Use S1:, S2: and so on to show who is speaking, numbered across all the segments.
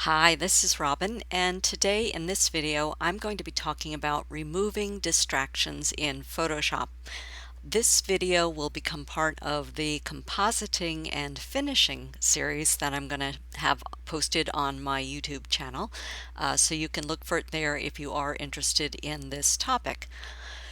S1: Hi, this is Robin, and today in this video I'm going to be talking about removing distractions in Photoshop. This video will become part of the compositing and finishing series that I'm going to have posted on my YouTube channel, so you can look for it there if you are interested in this topic.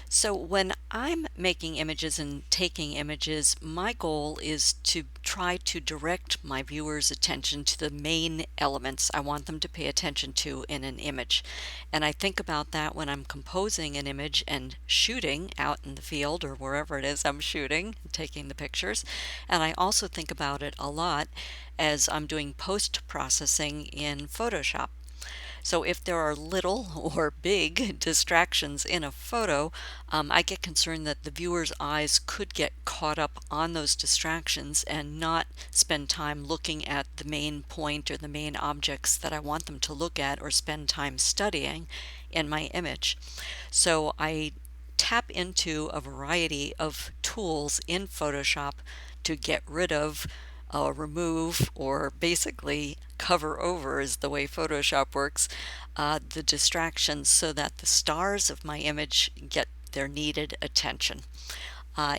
S1: So when I'm making images and taking images, my goal is to try to direct my viewers' attention to the main elements I want them to pay attention to in an image. And I think about that when I'm composing an image and shooting out in the field or wherever it is I'm shooting, taking the pictures. And I also think about it a lot as I'm doing post-processing in Photoshop. So if there are little or big distractions in a photo, I get concerned that the viewer's eyes could get caught up on those distractions and not spend time looking at the main point or the main objects that I want them to look at or spend time studying in my image. So I tap into a variety of tools in Photoshop to get rid of, remove, or basically cover over, is the way Photoshop works, the distractions so that the stars of my image get their needed attention.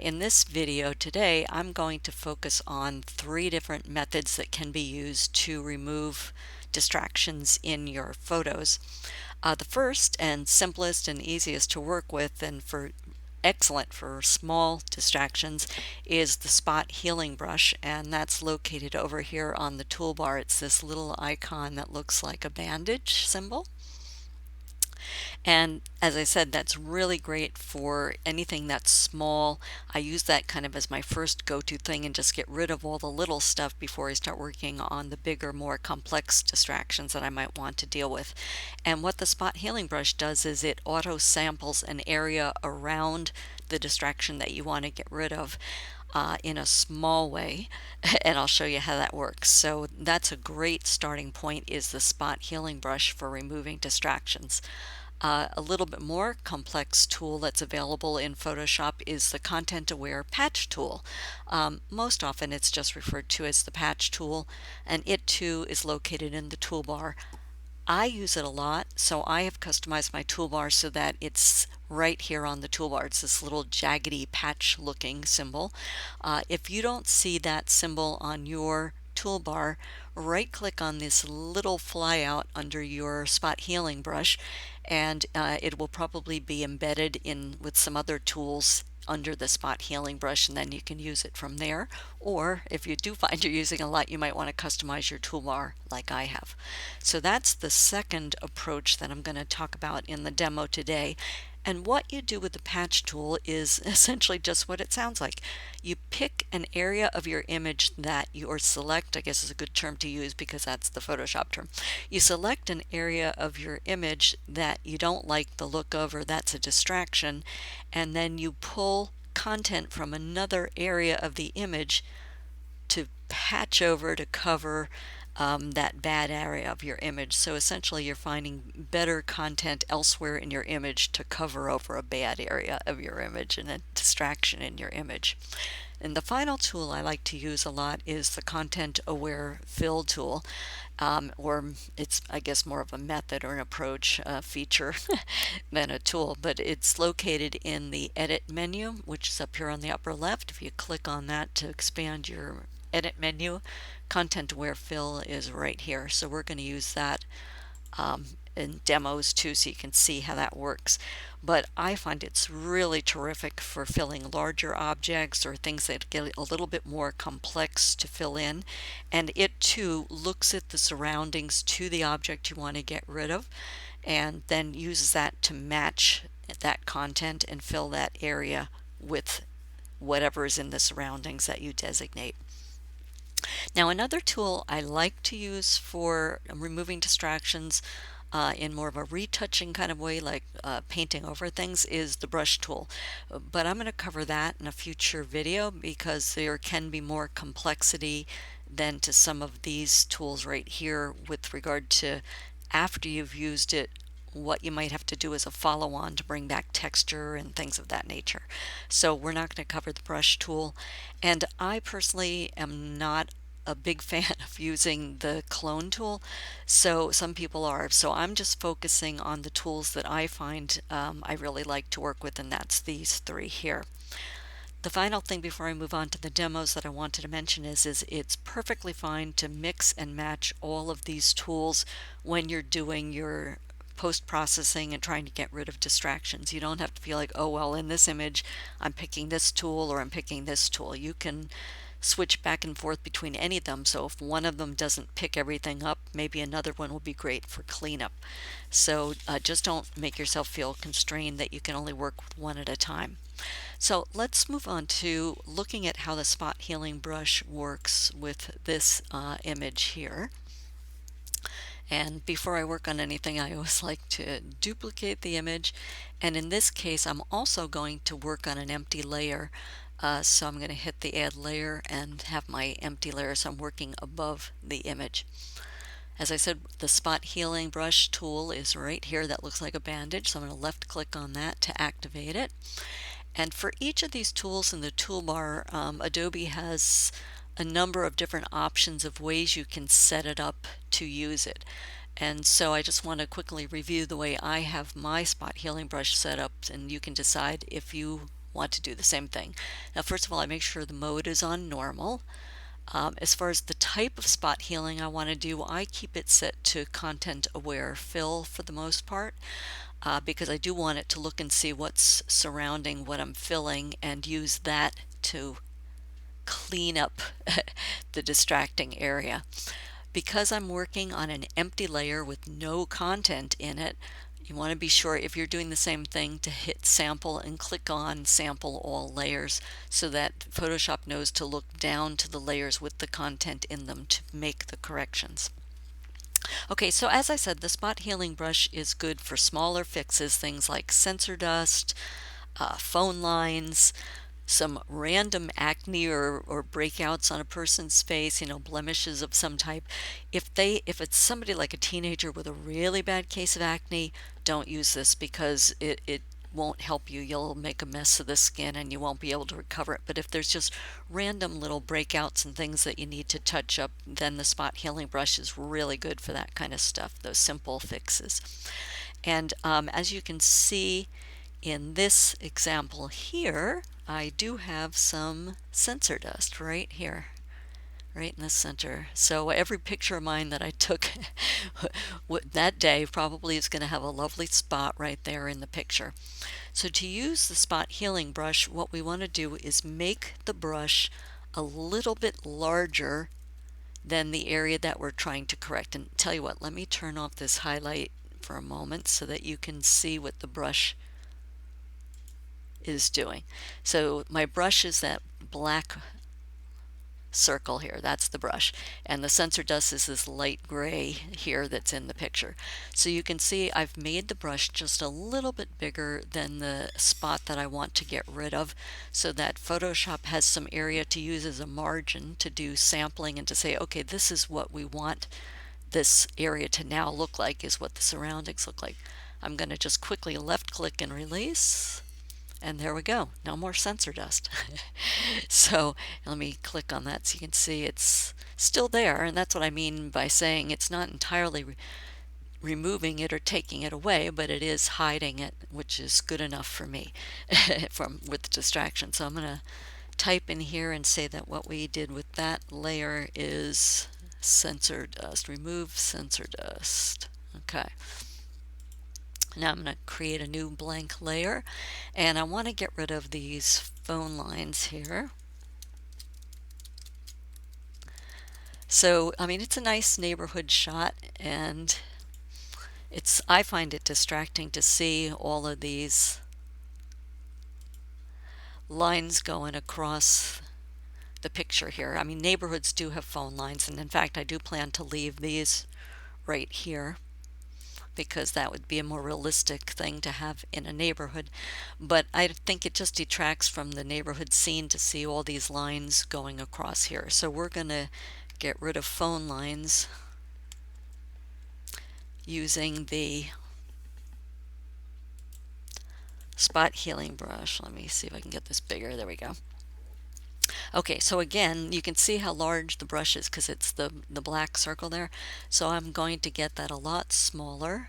S1: In this video today, I'm going to focus on 3 different methods that can be used to remove distractions in your photos. The first and simplest and easiest to work with, and excellent for small distractions, is the spot healing brush, and that's located over here on the toolbar. It's this little icon that looks like a bandage symbol. And as I said, that's really great for anything that's small. I use that kind of as my first go-to thing and just get rid of all the little stuff before I start working on the bigger, more complex distractions that I might want to deal with. And what the spot healing brush does is it auto samples an area around the distraction that you want to get rid of. In a small way, and I'll show you how that works. So that's a great starting point, is the spot healing brush for removing distractions. A little bit more complex tool that's available in Photoshop is the Content Aware Patch Tool. Most often it's just referred to as the Patch Tool, and it too is located in the toolbar. I use it a lot, so I have customized my toolbar so that it's right here on the toolbar. It's this little jaggedy patch looking symbol. If you don't see that symbol on your toolbar, right click on this little flyout under your spot healing brush, and it will probably be embedded in with some other tools under the spot healing brush, and then you can use it from there. Or if you do find you're using a lot, you might want to customize your toolbar like I have. So that's the second approach that I'm going to talk about in the demo today. And what you do with the patch tool is essentially just what it sounds like. You pick an area of your image that you, or select, I guess is a good term to use because that's the Photoshop term. You select an area of your image that you don't like the look of, or that's a distraction, and then you pull content from another area of the image to patch over, to cover that bad area of your image. So essentially you're finding better content elsewhere in your image to cover over a bad area of your image and a distraction in your image. And the final tool I like to use a lot is the Content Aware Fill tool, or it's, I guess, more of a method or an approach feature than a tool, but it's located in the Edit menu, which is up here on the upper left. If you click on that to expand your Edit menu, Content Aware Fill is right here. So we're going to use that in demos too, so you can see how that works. But I find it's really terrific for filling larger objects or things that get a little bit more complex to fill in. And it too looks at the surroundings to the object you want to get rid of, and then uses that to match that content and fill that area with whatever is in the surroundings that you designate. Now, another tool I like to use for removing distractions in more of a retouching kind of way, like painting over things, is the brush tool. But I'm going to cover that in a future video because there can be more complexity than to some of these tools right here with regard to, after you've used it, what you might have to do as a follow-on to bring back texture and things of that nature. So we're not going to cover the brush tool, and I personally am not a big fan of using the clone tool. So some people are. So I'm just focusing on the tools that I find I really like to work with, and that's these three here. The final thing before I move on to the demos that I wanted to mention is it's perfectly fine to mix and match all of these tools when you're doing your post-processing and trying to get rid of distractions. You don't have to feel like, oh, well, in this image, I'm picking this tool or I'm picking this tool. You can switch back and forth between any of them. So if one of them doesn't pick everything up, maybe another one will be great for cleanup. So just don't make yourself feel constrained that you can only work with one at a time. So let's move on to looking at how the spot healing brush works with this image here. And before I work on anything, I always like to duplicate the image. And in this case, I'm also going to work on an empty layer. So I'm going to hit the add layer and have my empty layer. So I'm working above the image. As I said, the spot healing brush tool is right here. That looks like a bandage. So I'm going to left click on that to activate it. And for each of these tools in the toolbar, Adobe has a number of different options of ways you can set it up to use it. And so I just want to quickly review the way I have my spot healing brush set up, and you can decide if you want to do the same thing. Now, first of all, I make sure the mode is on normal. As far as the type of spot healing I want to do, I keep it set to content aware fill for the most part. Because I do want it to look and see what's surrounding what I'm filling and use that to clean up the distracting area. Because I'm working on an empty layer with no content in it, you want to be sure, if you're doing the same thing, to hit sample and click on sample all layers so that Photoshop knows to look down to the layers with the content in them to make the corrections. Okay, so as I said, the spot healing brush is good for smaller fixes, things like sensor dust, phone lines, some random acne or breakouts on a person's face, blemishes of some type. If it's somebody like a teenager with a really bad case of acne, don't use this because it won't help you. You'll make a mess of the skin and you won't be able to recover it. But if there's just random little breakouts and things that you need to touch up, then the spot healing brush is really good for that kind of stuff, those simple fixes. And as you can see in this example here, I do have some sensor dust right here, right in the center. So every picture of mine that I took that day probably is going to have a lovely spot right there in the picture. So to use the spot healing brush, what we want to do is make the brush a little bit larger than the area that we're trying to correct. And tell you what, let me turn off this highlight for a moment so that you can see what the brush is doing. So my brush is that black circle here, that's the brush, and the sensor dust is this light gray here that's in the picture. So you can see I've made the brush just a little bit bigger than the spot that I want to get rid of, so that Photoshop has some area to use as a margin to do sampling and to say, okay, this is what we want this area to now look like, is what the surroundings look like. I'm going to just quickly left click and release. And there we go, no more sensor dust. So let me click on that so you can see it's still there, and that's what I mean by saying it's not entirely removing it or taking it away, but it is hiding it, which is good enough for me with distraction. So I'm going to type in here and say that what we did with that layer is sensor dust, remove sensor dust. Okay. Now I'm going to create a new blank layer, and I want to get rid of these phone lines here. So, I mean, it's a nice neighborhood shot, and I find it distracting to see all of these lines going across the picture here. I mean, neighborhoods do have phone lines, and in fact, I do plan to leave these right here, because that would be a more realistic thing to have in a neighborhood. But I think it just detracts from the neighborhood scene to see all these lines going across here. So we're going to get rid of phone lines using the spot healing brush. Let me see if I can get this bigger. There we go. Okay, so again, you can see how large the brush is because it's the black circle there. So I'm going to get that a lot smaller.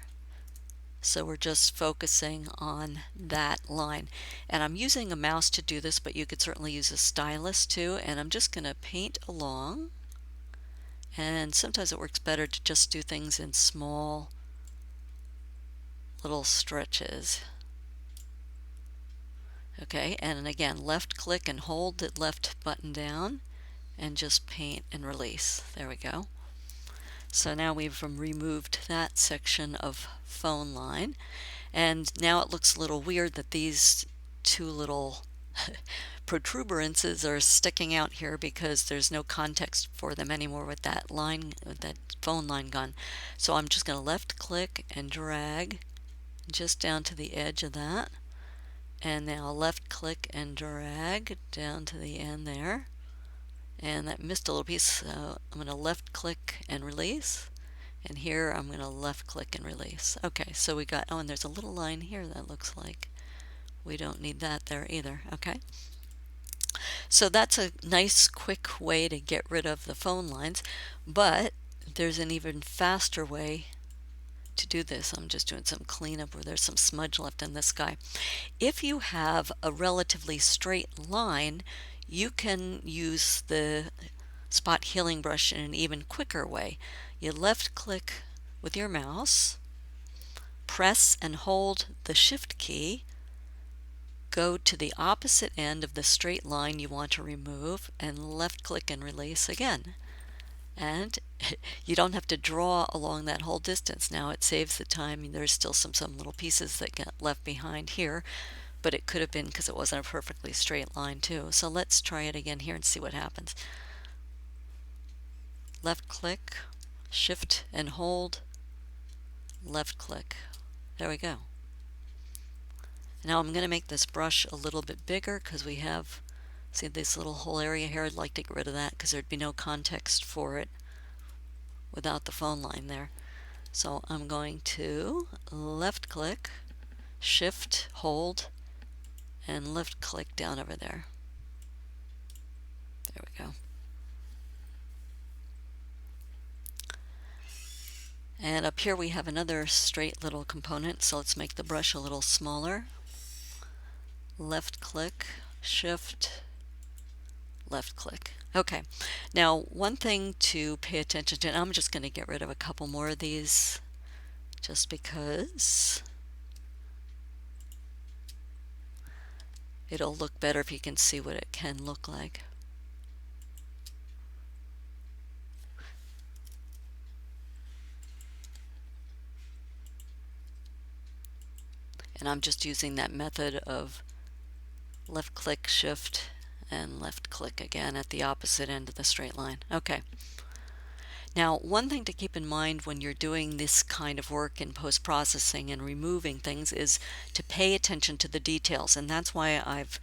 S1: So we're just focusing on that line. And I'm using a mouse to do this, but you could certainly use a stylus too. And I'm just going to paint along. And sometimes it works better to just do things in small little stretches. Okay, and again, left click and hold the left button down and just paint and release. There we go. So now we've removed that section of phone line, and now it looks a little weird that these two little protuberances are sticking out here because there's no context for them anymore with that line, with that phone line gone. So I'm just going to left click and drag just down to the edge of that, and now left click and drag down to the end there. And that missed a little piece, so I'm going to left click and release. And here I'm going to left click and release. Okay, so we got, oh, and there's a little line here that looks like we don't need that there either. Okay, so that's a nice quick way to get rid of the phone lines, but there's an even faster way to do this. I'm just doing some cleanup where there's some smudge left in this guy. If you have a relatively straight line, you can use the spot healing brush in an even quicker way. You left click with your mouse, press and hold the shift key, go to the opposite end of the straight line you want to remove, and left click and release again. And you don't have to draw along that whole distance. Now it saves the time. There's still some little pieces that get left behind here, but it could have been because it wasn't a perfectly straight line too. So let's try it again here and see what happens. Left click, shift and hold, left click. There we go. Now I'm going to make this brush a little bit bigger because we have, see this little whole area here. I'd like to get rid of that because there'd be no context for it without the phone line there. So I'm going to left click, shift, hold, and left click down over there. There we go. And up here we have another straight little component, so let's make the brush a little smaller. Left click, shift, left click. Okay, now one thing to pay attention to, and I'm just going to get rid of a couple more of these just because it'll look better if you can see what it can look like. And I'm just using that method of left click, shift, and left click again at the opposite end of the straight line. Okay. Now, one thing to keep in mind when you're doing this kind of work in post-processing and removing things is to pay attention to the details, and that's why I've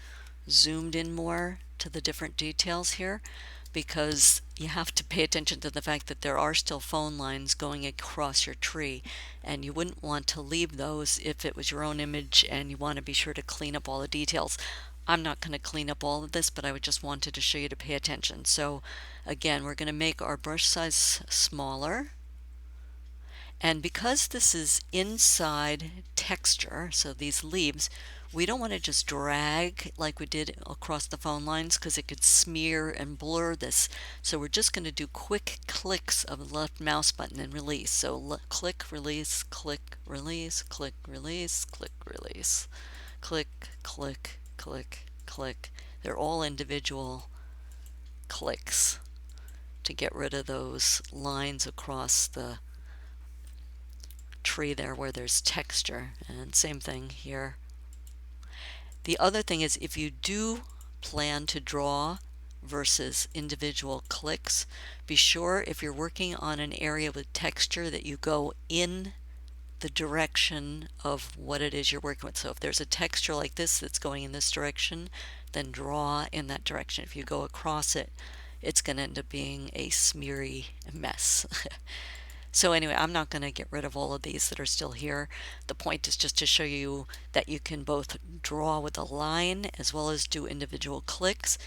S1: zoomed in more to the different details here, because you have to pay attention to the fact that there are still phone lines going across your tree, and you wouldn't want to leave those if it was your own image and you want to be sure to clean up all the details. I'm not going to clean up all of this, but I would just wanted to show you to pay attention. So again, we're going to make our brush size smaller. And because this is inside texture, so these leaves, we don't want to just drag like we did across the phone lines because it could smear and blur this. So we're just going to do quick clicks of the left mouse button and release. So click, release, click, release, click, release, click, release, click, click, click, click. They're all individual clicks to get rid of those lines across the tree there where there's texture. And same thing here. The other thing is if you do plan to draw versus individual clicks, be sure if you're working on an area with texture that you go in the direction of what it is you're working with. So if there's a texture like this that's going in this direction, then draw in that direction. If you go across it, it's going to end up being a smeary mess. So anyway, I'm not going to get rid of all of these that are still here. The point is just to show you that you can both draw with a line as well as do individual clicks.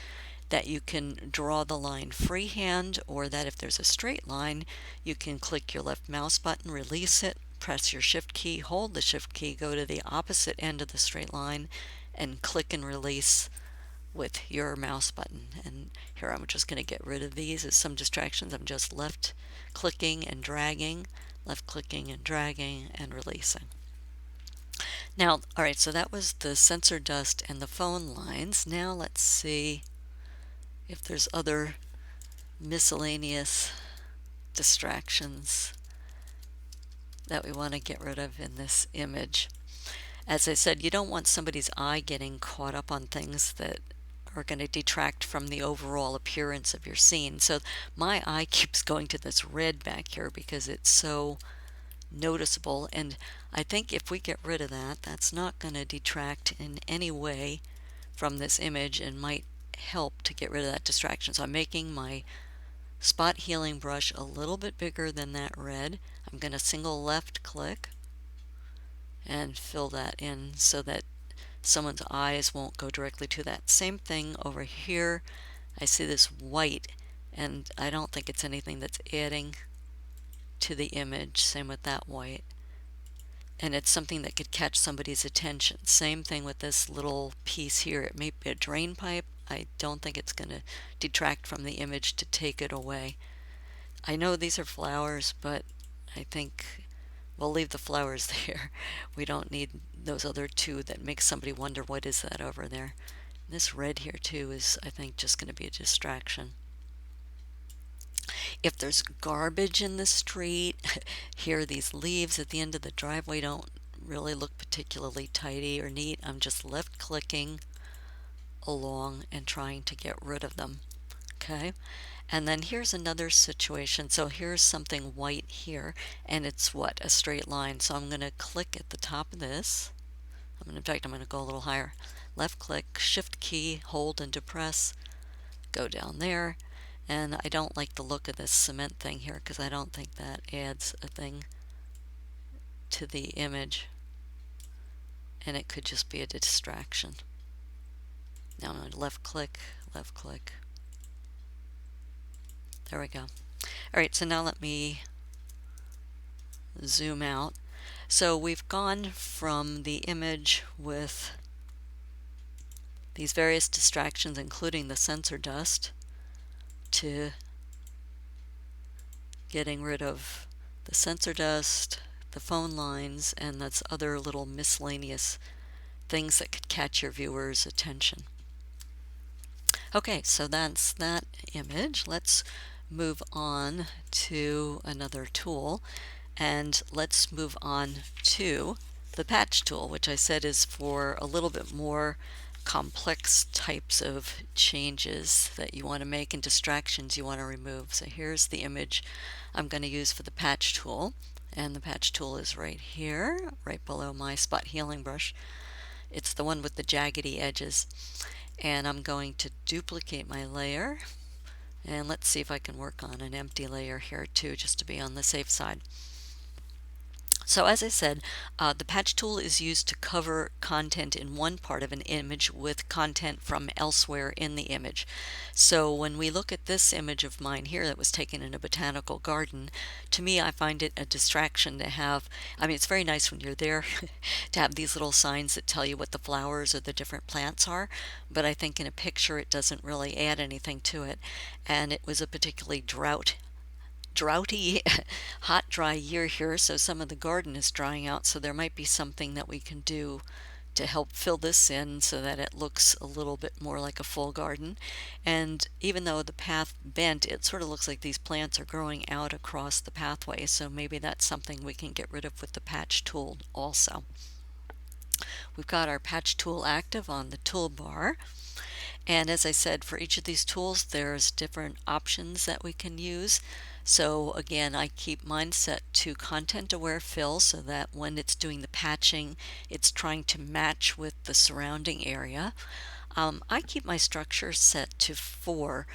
S1: that you can draw the line freehand, or that if there's a straight line, you can click your left mouse button, release it, press your shift key, hold the shift key, go to the opposite end of the straight line, and click and release with your mouse button. And here I'm just going to get rid of these as some distractions. I'm just left clicking and dragging, left clicking and dragging and releasing. Now, alright, so that was the sensor dust and the phone lines. Now let's see if there's other miscellaneous distractions that we want to get rid of in this image. As I said, you don't want somebody's eye getting caught up on things that are going to detract from the overall appearance of your scene. So my eye keeps going to this red back here because it's so noticeable, and I think if we get rid of that, that's not going to detract in any way from this image and might help to get rid of that distraction. So I'm making my spot healing brush a little bit bigger than that red. I'm going to single left click and fill that in so that someone's eyes won't go directly to that. Same thing over here. I see this white, and I don't think it's anything that's adding to the image. Same with that white. And it's something that could catch somebody's attention. Same thing with this little piece here. It may be a drain pipe. I don't think it's going to detract from the image to take it away. I know these are flowers, but I think we'll leave the flowers there. We don't need those other two that make somebody wonder what is that over there. This red here too is, I think, just going to be a distraction. If there's garbage in the street, here these leaves at the end of the driveway don't really look particularly tidy or neat. I'm just left clicking along and trying to get rid of them. Okay, and then here's another situation. So here's something white here, and it's what? A straight line. So I'm going to click at the top of this. In fact, I'm going to go a little higher. Left click, shift key, hold and depress, go down there. And I don't like the look of this cement thing here because I don't think that adds a thing to the image, and it could just be a distraction. Now I'm going to left click, left click. There we go. Alright, so now let me zoom out. So we've gone from the image with these various distractions, including the sensor dust, to getting rid of the sensor dust, the phone lines, and that's other little miscellaneous things that could catch your viewer's attention. Okay, so that's that image. Let's move on to another tool, and let's move on to the patch tool, which I said is for a little bit more complex types of changes that you want to make and distractions you want to remove. So here's the image I'm going to use for the patch tool, and the patch tool is right here, right below my spot healing brush. It's the one with the jaggedy edges, and I'm going to duplicate my layer, and let's see if I can work on an empty layer here too, just to be on the safe side. So as I said, the patch tool is used to cover content in one part of an image with content from elsewhere in the image. So when we look at this image of mine here that was taken in a botanical garden, to me I find it a distraction to have, I mean it's very nice when you're there to have these little signs that tell you what the flowers or the different plants are, but I think in a picture it doesn't really add anything to it. And it was a particularly droughty, hot, dry year here, so some of the garden is drying out, so there might be something that we can do to help fill this in so that it looks a little bit more like a full garden. And even though the path bent, it sort of looks like these plants are growing out across the pathway, so maybe that's something we can get rid of with the patch tool also. We've got our patch tool active on the toolbar. And as I said, for each of these tools, there's different options that we can use. So again, I keep mine set to content aware fill so that when it's doing the patching, it's trying to match with the surrounding area. I keep my structure set to 4.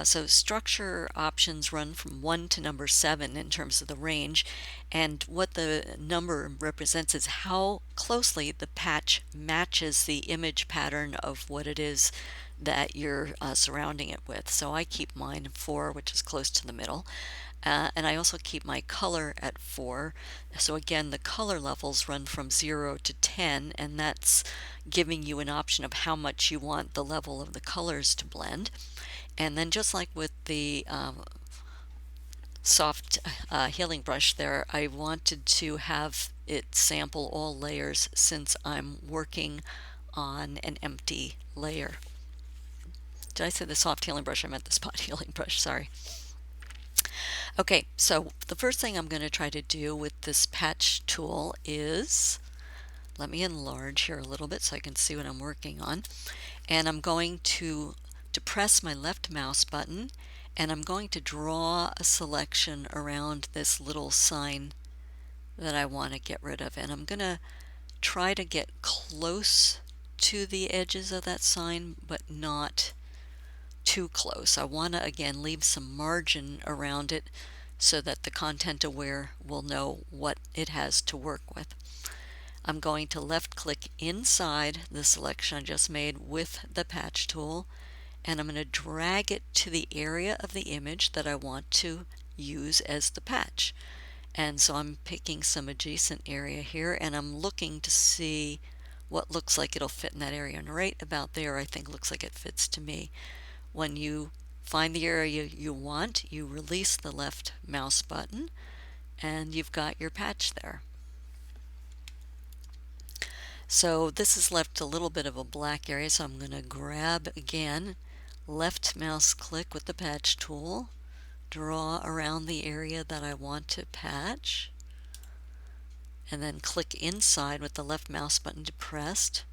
S1: So structure options run from 1 to number 7 in terms of the range, and what the number represents is how closely the patch matches the image pattern of what it is that you're surrounding it with. So I keep mine 4, which is close to the middle. And I also keep my color at 4. So again, the color levels run from 0 to 10, and that's giving you an option of how much you want the level of the colors to blend. And then just like with the soft healing brush there, I wanted to have it sample all layers since I'm working on an empty layer. Did I say the soft healing brush? I meant the spot healing brush, sorry. Okay, so the first thing I'm going to try to do with this patch tool is, let me enlarge here a little bit so I can see what I'm working on. And I'm going to depress my left mouse button, and I'm going to draw a selection around this little sign that I want to get rid of. And I'm going to try to get close to the edges of that sign, but not too close. I want to again leave some margin around it so that the content aware will know what it has to work with. I'm going to left click inside the selection I just made with the patch tool, and I'm going to drag it to the area of the image that I want to use as the patch. And so I'm picking some adjacent area here, and I'm looking to see what looks like it'll fit in that area. And right about there I think looks like it fits to me. When you find the area you want, you release the left mouse button and you've got your patch there. So this has left a little bit of a black area, so I'm going to grab again, left mouse click with the patch tool, draw around the area that I want to patch, and then click inside with the left mouse button depressed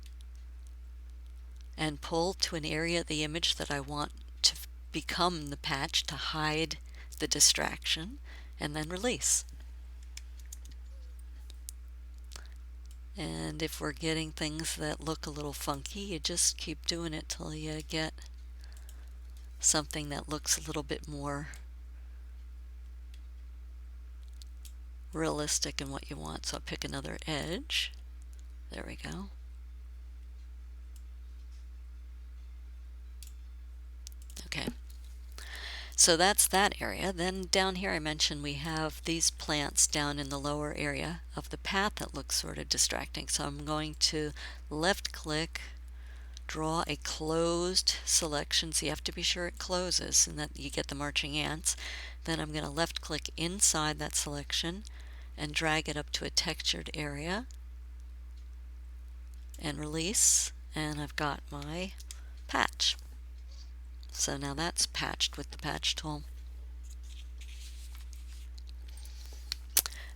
S1: and pull to an area of the image that I want to become the patch to hide the distraction, and then release. And if we're getting things that look a little funky, you just keep doing it till you get something that looks a little bit more realistic in what you want. So I'll pick another edge. There we go. Okay. So that's that area. Then down here I mentioned we have these plants down in the lower area of the path that looks sort of distracting. So I'm going to left click, draw a closed selection. So you have to be sure it closes and that you get the marching ants. Then I'm going to left click inside that selection and drag it up to a textured area and release, and I've got my patch. So now that's patched with the patch tool.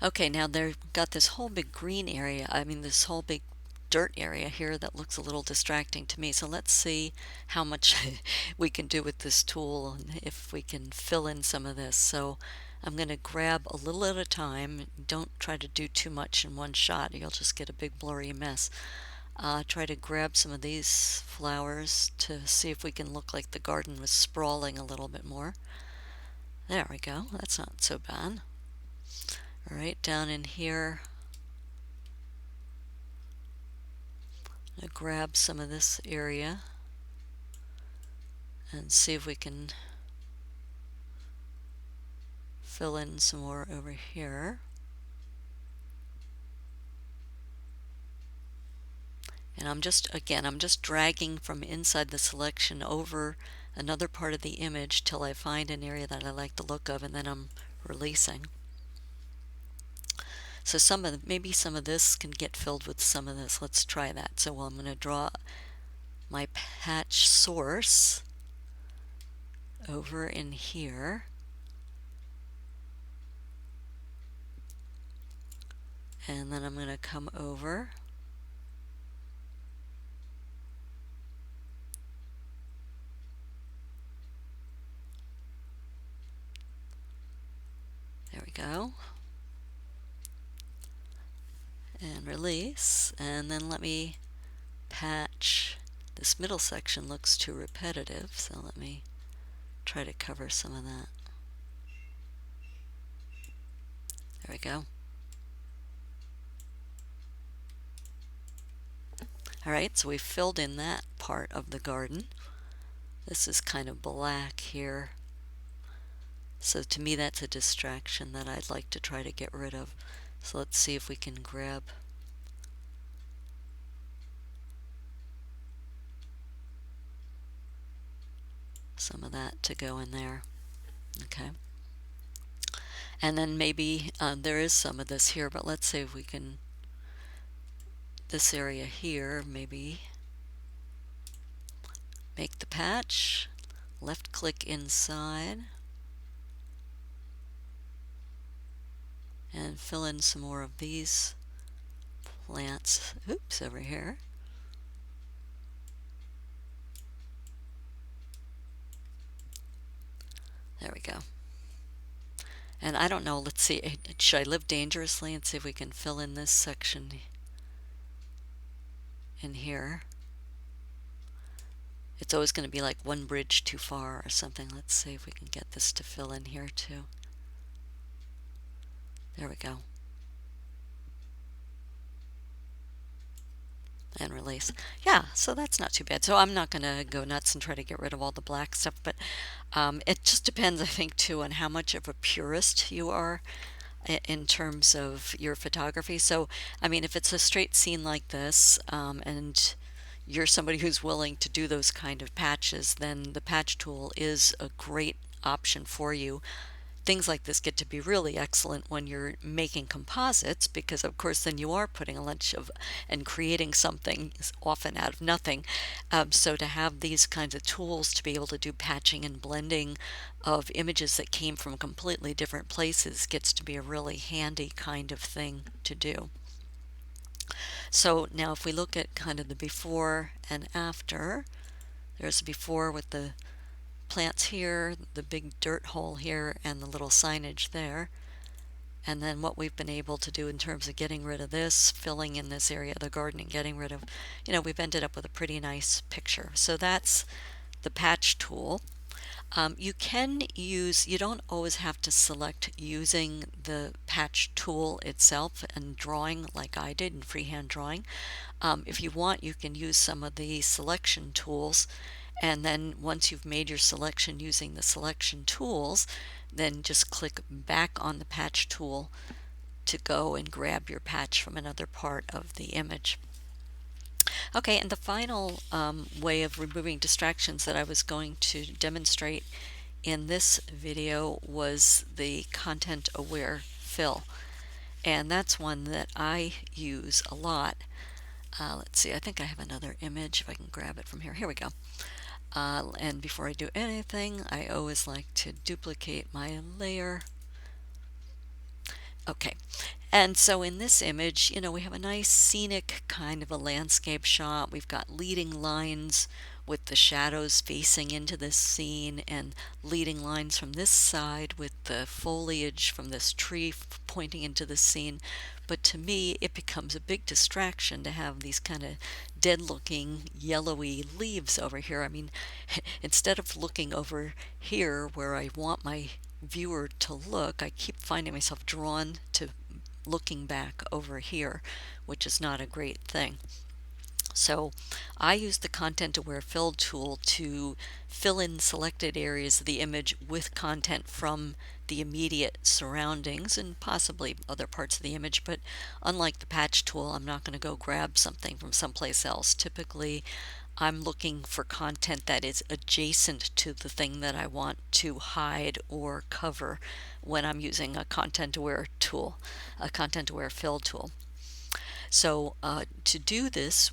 S1: Okay, now they've got this whole big green area, this whole big dirt area here that looks a little distracting to me. So let's see how much we can do with this tool and if we can fill in some of this. So I'm going to grab a little at a time. Don't try to do too much in one shot. You'll just get a big blurry mess. Try to grab some of these flowers to see if we can look like the garden was sprawling a little bit more. There we go. That's not so bad. All right, down in here, I'm going to grab some of this area and see if we can fill in some more over here. And I'm just dragging from inside the selection over another part of the image till I find an area that I like the look of, and then I'm releasing. So maybe some of this can get filled with some of this. Let's try that. So I'm going to draw my patch source over in here. And then I'm going to come over there we go, and release, and then let me patch. This middle section looks too repetitive, so let me try to cover some of that. There we go. Alright, so we filled in that part of the garden. This is kind of black here. So to me that's a distraction that I'd like to try to get rid of. So let's see if we can grab some of that to go in there. Okay. And then maybe there is some of this here, but let's see if we can, this area here, maybe make the patch, left click inside, and fill in some more of these plants. Oops, over here. There we go. And I don't know, let's see, should I live dangerously and see if we can fill in this section in here? It's always going to be like one bridge too far or something. Let's see if we can get this to fill in here too. There we go. And release. Yeah, so that's not too bad. So I'm not going to go nuts and try to get rid of all the black stuff, but it just depends, I think, too, on how much of a purist you are in terms of your photography. So, I mean, if it's a straight scene like this, and you're somebody who's willing to do those kind of patches, then the patch tool is a great option for you. Things like this get to be really excellent when you're making composites, because of course then you are putting a bunch of and creating something often out of nothing. So to have these kinds of tools to be able to do patching and blending of images that came from completely different places gets to be a really handy kind of thing to do. So now if we look at kind of the before and after, there's before with the plants here, the big dirt hole here, and the little signage there. And then what we've been able to do in terms of getting rid of this, filling in this area of the garden and getting rid of, we've ended up with a pretty nice picture. So that's the patch tool. You can use, you don't always have to select using the patch tool itself and drawing like I did in freehand drawing. If you want, you can use some of the selection tools, and then once you've made your selection using the selection tools, then just click back on the patch tool to go and grab your patch from another part of the image. Okay, and the final way of removing distractions that I was going to demonstrate in this video was the content aware fill. And that's one that I use a lot. Let's see, I think I have another image if I can grab it from here. Here we go. And before I do anything, I always like to duplicate my layer. Okay, and so in this image, we have a nice scenic kind of a landscape shot. We've got leading lines with the shadows facing into this scene, and leading lines from this side with the foliage from this tree pointing into the scene. But to me, it becomes a big distraction to have these kind of dead-looking yellowy leaves over here. I mean, instead of looking over here where I want my viewer to look, I keep finding myself drawn to looking back over here, which is not a great thing. So I use the content aware fill tool to fill in selected areas of the image with content from the immediate surroundings and possibly other parts of the image, but unlike the patch tool, I'm not going to go grab something from someplace else. Typically I'm looking for content that is adjacent to the thing that I want to hide or cover when I'm using a content aware tool, a content aware fill tool. So to do this,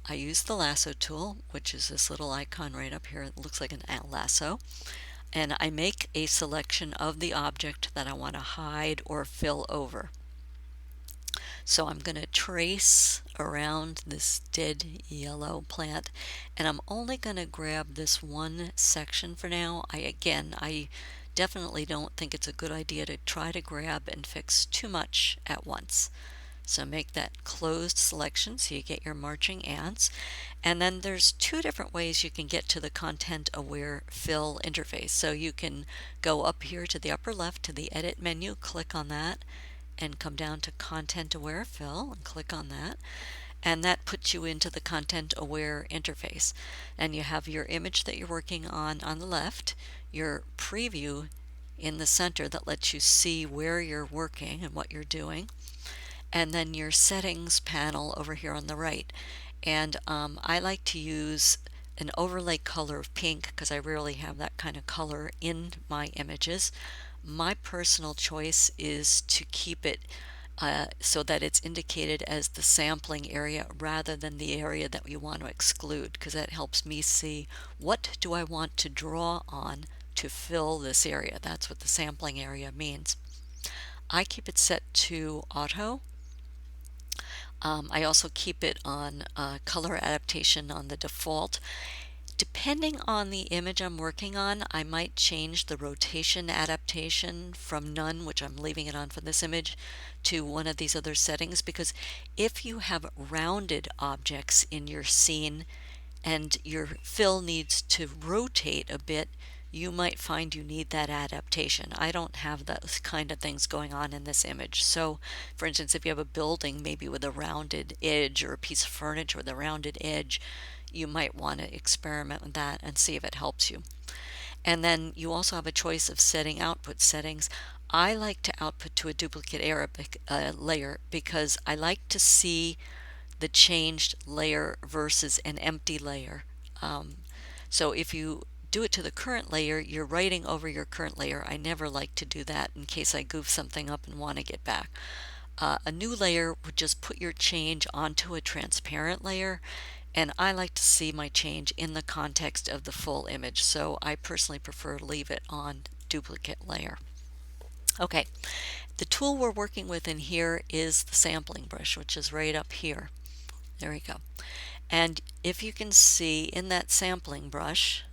S1: I use the lasso tool, which is this little icon right up here. It looks like an lasso. And I make a selection of the object that I want to hide or fill over. So I'm going to trace around this dead yellow plant, and I'm only going to grab this one section for now. I definitely don't think it's a good idea to try to grab and fix too much at once. So make that closed selection so you get your marching ants. And then there's two different ways you can get to the content aware fill interface. So you can go up here to the upper left to the edit menu, click on that, and come down to content aware fill and click on that. and that puts you into the content aware interface. And you have your image that you're working on the left, your preview in the center that lets you see where you're working and what you're doing, and then your settings panel over here on the right. And I like to use an overlay color of pink because I rarely have that kind of color in my images. My personal choice is to keep it so that it's indicated as the sampling area rather than the area that we want to exclude, because that helps me see what do I want to draw on to fill this area. That's what the sampling area means. I keep it set to auto. I also keep it on color adaptation on the default. Depending on the image I'm working on, I might change the rotation adaptation from none, which I'm leaving it on for this image, to one of these other settings, because if you have rounded objects in your scene and your fill needs to rotate a bit, you might find you need that adaptation. I don't have those kind of things going on in this image. So, for instance, if you have a building maybe with a rounded edge, or a piece of furniture with a rounded edge, you might want to experiment with that and see if it helps you. And then you also have a choice of setting output settings. I like to output to a duplicate layer because I like to see the changed layer versus an empty layer. So if you do it to the current layer, you're writing over your current layer. I never like to do that in case I goof something up and want to get back. A new layer would just put your change onto a transparent layer, and I like to see my change in the context of the full image, so I personally prefer to leave it on duplicate layer. Okay, the tool we're working with in here is the sampling brush, which is right up here. There we go. And if you can see in that sampling brush,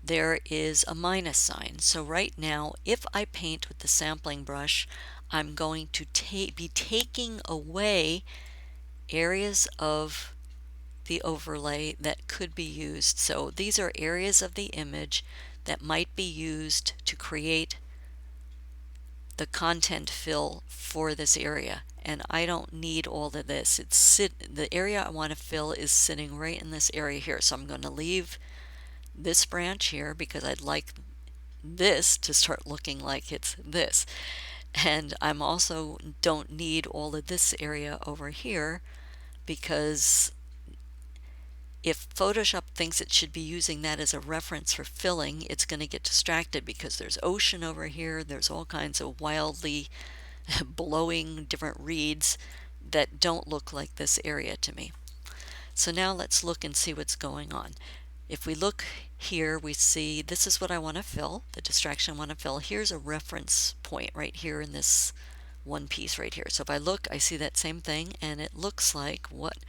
S1: there is a minus sign. So right now, if I paint with the sampling brush, I'm going to be taking away areas of the overlay that could be used. So these are areas of the image that might be used to create the content fill for this area. And I don't need all of this. The area I want to fill is sitting right in this area here. So I'm going to leave this branch here because I'd like this to start looking like it's this. And I'm also don't need all of this area over here, because if Photoshop thinks it should be using that as a reference for filling, it's going to get distracted because there's ocean over here, there's all kinds of wildly blowing different reeds that don't look like this area to me. So now let's look and see what's going on. If we look here, we see this is what I want to fill, the distraction I want to fill. Here's a reference point right here in this one piece right here. So if I look, I see that same thing, and it looks like what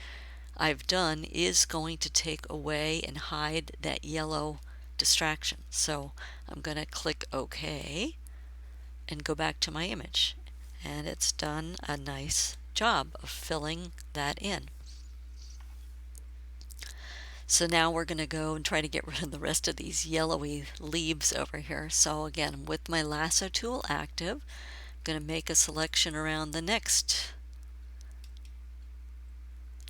S1: I've done is going to take away and hide that yellow distraction. So I'm going to click OK and go back to my image, and it's done a nice job of filling that in. So now we're going to go and try to get rid of the rest of these yellowy leaves over here. So again, with my lasso tool active, I'm going to make a selection around the next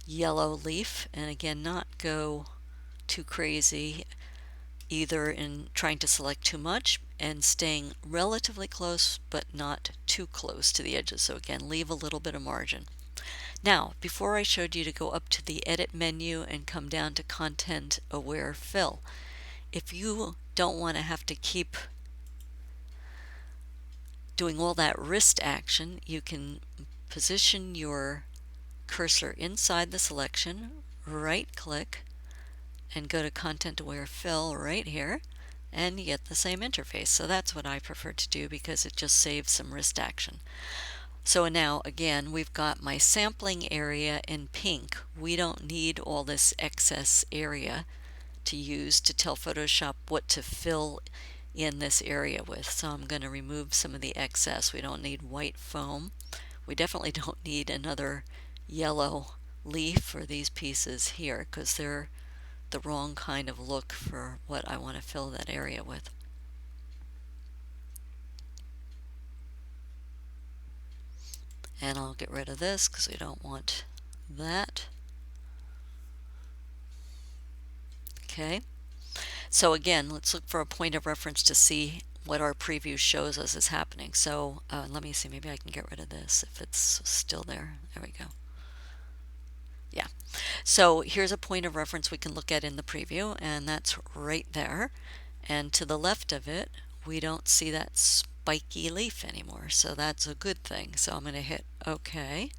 S1: yellow leaf, and again, not go too crazy either in trying to select too much and staying relatively close but not too close to the edges. So again, leave a little bit of margin. Now, before I showed you to go up to the edit menu and come down to content aware fill, if you don't want to have to keep doing all that wrist action, you can position your cursor inside the selection, right click, and go to content aware fill right here, and you get the same interface. So that's what I prefer to do because it just saves some wrist action. So now again, we've got my sampling area in pink. We don't need all this excess area to use to tell Photoshop what to fill in this area with. So I'm going to remove some of the excess. We don't need white foam. We definitely don't need another yellow leaf for these pieces here because they're the wrong kind of look for what I want to fill that area with. And I'll get rid of this because we don't want that. Okay, so again, let's look for a point of reference to see what our preview shows us is happening. So let me see, maybe I can get rid of this if it's still there. There we go. Yeah, so here's a point of reference we can look at in the preview, and that's right there. And to the left of it, we don't see that spiky leaf anymore, so that's a good thing. So I'm going to hit OK.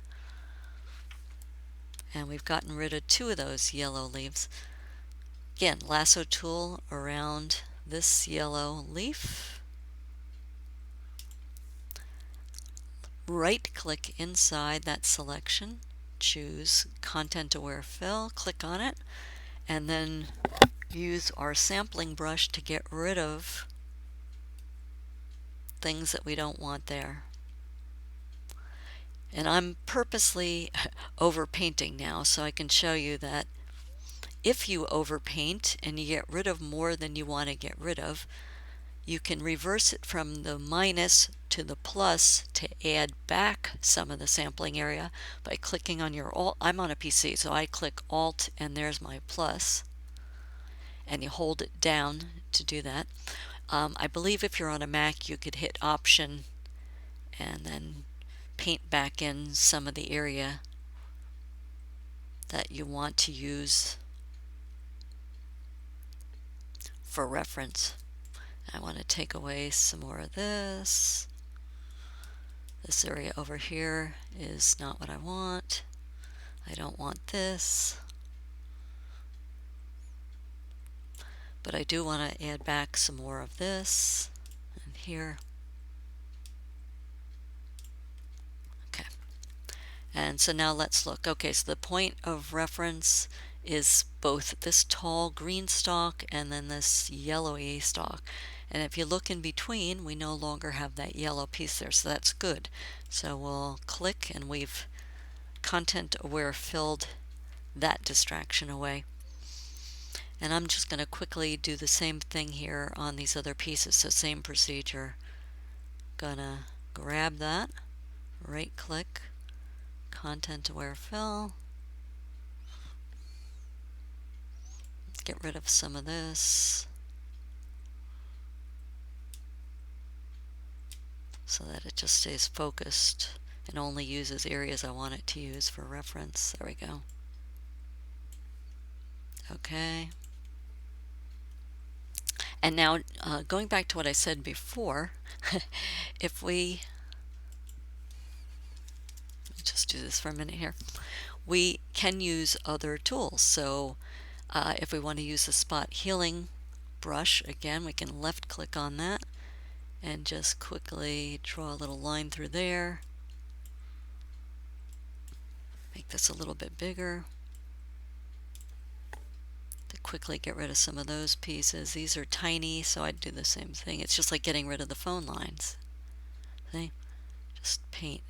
S1: And we've gotten rid of 2 of those yellow leaves. Again, lasso tool around this yellow leaf. Right click inside that selection, choose Content Aware Fill, click on it, and then use our sampling brush to get rid of things that we don't want there. And I'm purposely overpainting now so I can show you that if you overpaint and you get rid of more than you want to get rid of, you can reverse it from the minus to the plus to add back some of the sampling area by clicking on your Alt. I'm on a PC, so I click Alt and there's my plus, and you hold it down to do that. I believe if you're on a Mac, you could hit Option and then paint back in some of the area that you want to use for reference. I want to take away some more of this. This area over here is not what I want. I don't want this. But I do want to add back some more of this and here. Okay. And so now let's look. Okay, so the point of reference is both this tall green stalk and then this yellowy stalk. And if you look in between, we no longer have that yellow piece there, so that's good. So we'll click and we've content aware filled that distraction away. And I'm just going to quickly do the same thing here on these other pieces. So same procedure. Gonna grab that, right click, content aware fill. Get rid of some of this so that it just stays focused and only uses areas I want it to use for reference. There we go. Okay. And now going back to what I said before, if we just do this for a minute here, we can use other tools. So if we want to use the spot healing brush, again, we can left click on that and just quickly draw a little line through there. Make this a little bit bigger to quickly get rid of some of those pieces. These are tiny, so I'd do the same thing. It's just like getting rid of the phone lines. See? Just paint.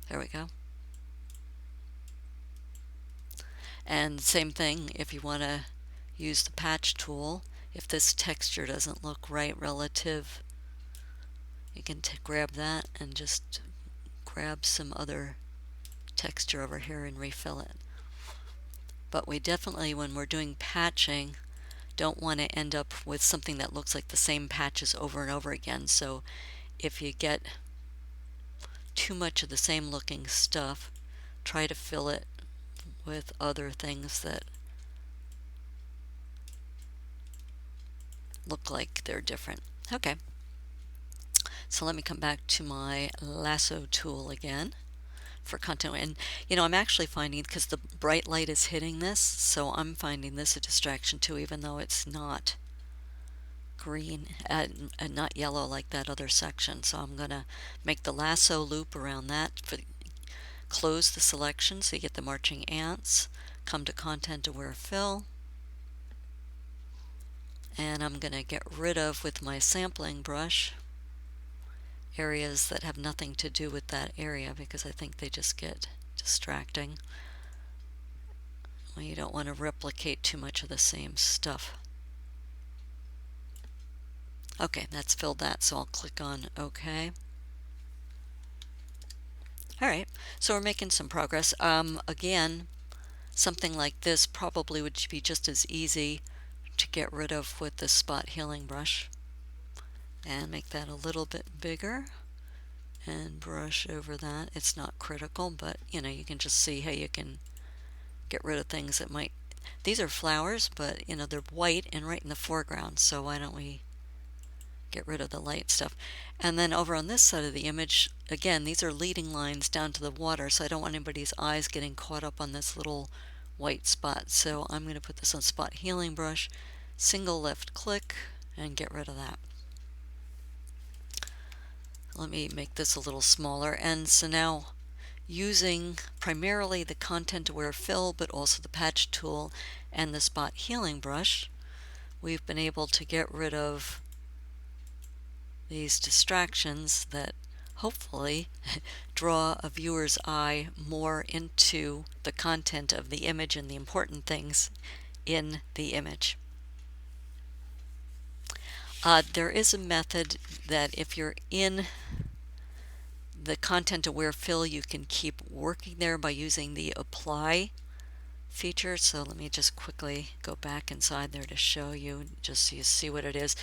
S1: There we go. And same thing if you want to use the patch tool. If this texture doesn't look right relative, you can grab that and just grab some other texture over here and refill it. But we definitely, when we're doing patching, don't want to end up with something that looks like the same patches over and over again. So if you get too much of the same looking stuff, try to fill it with other things that look like they're different. Okay, so let me come back to my lasso tool again for content. And you know, I'm actually finding, because the bright light is hitting this, so I'm finding this a distraction too, even though it's not green and not yellow like that other section. So I'm going to make the lasso loop around that. Close the selection so you get the marching ants. Come to content aware fill. And I'm going to get rid of, with my sampling brush, areas that have nothing to do with that area because I think they just get distracting. Well, you don't want to replicate too much of the same stuff. Okay, that's filled that, so I'll click on OK. All right, so we're making some progress. Again, something like this probably would be just as easy to get rid of with the spot healing brush. And make that a little bit bigger and brush over that. It's not critical, but you can just see how you can get rid of things that might. These are flowers, but they're white and right in the foreground, so why don't we get rid of the light stuff. And then over on this side of the image, again, these are leading lines down to the water, so I don't want anybody's eyes getting caught up on this little white spot. So I'm going to put this on spot healing brush, single left click, and get rid of that. Let me make this a little smaller. And so now, using primarily the content aware fill, but also the patch tool and the spot healing brush, we've been able to get rid of these distractions that hopefully draw a viewer's eye more into the content of the image and the important things in the image. There is a method that if you're in the content aware fill, you can keep working there by using the apply feature. So let me just quickly go back inside there to show you, just so you see what it is.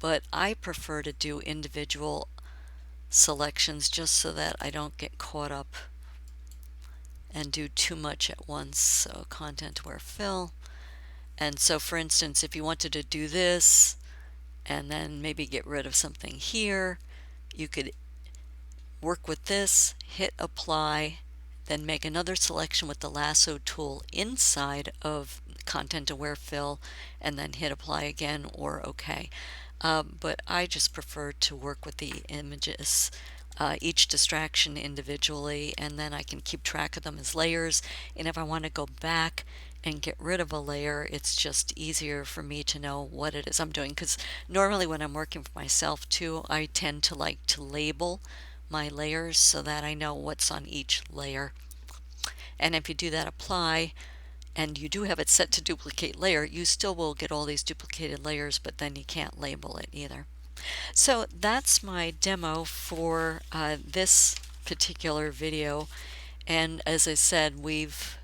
S1: But I prefer to do individual selections just so that I don't get caught up and do too much at once. So content aware fill. And so for instance, if you wanted to do this and then maybe get rid of something here, you could work with this, hit apply, then make another selection with the lasso tool inside of content aware fill, and then hit apply again or OK. But I just prefer to work with the images, each distraction individually, and then I can keep track of them as layers. And if I want to go back and get rid of a layer, it's just easier for me to know what it is I'm doing. Because normally when I'm working for myself too, I tend to like to label my layers so that I know what's on each layer. And if you do that apply, and you do have it set to duplicate layer, you still will get all these duplicated layers, but then you can't label it either. So that's my demo for this particular video. And as I said, we've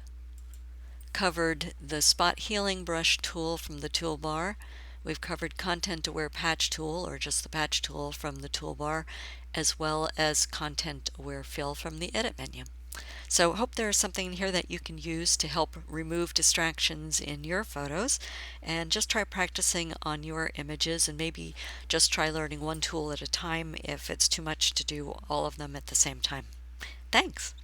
S1: covered the spot healing brush tool from the toolbar. We've covered content aware patch tool, or just the patch tool from the toolbar, as well as content aware fill from the edit menu. So hope there's something in here that you can use to help remove distractions in your photos, and just try practicing on your images, and maybe just try learning one tool at a time if it's too much to do all of them at the same time. Thanks!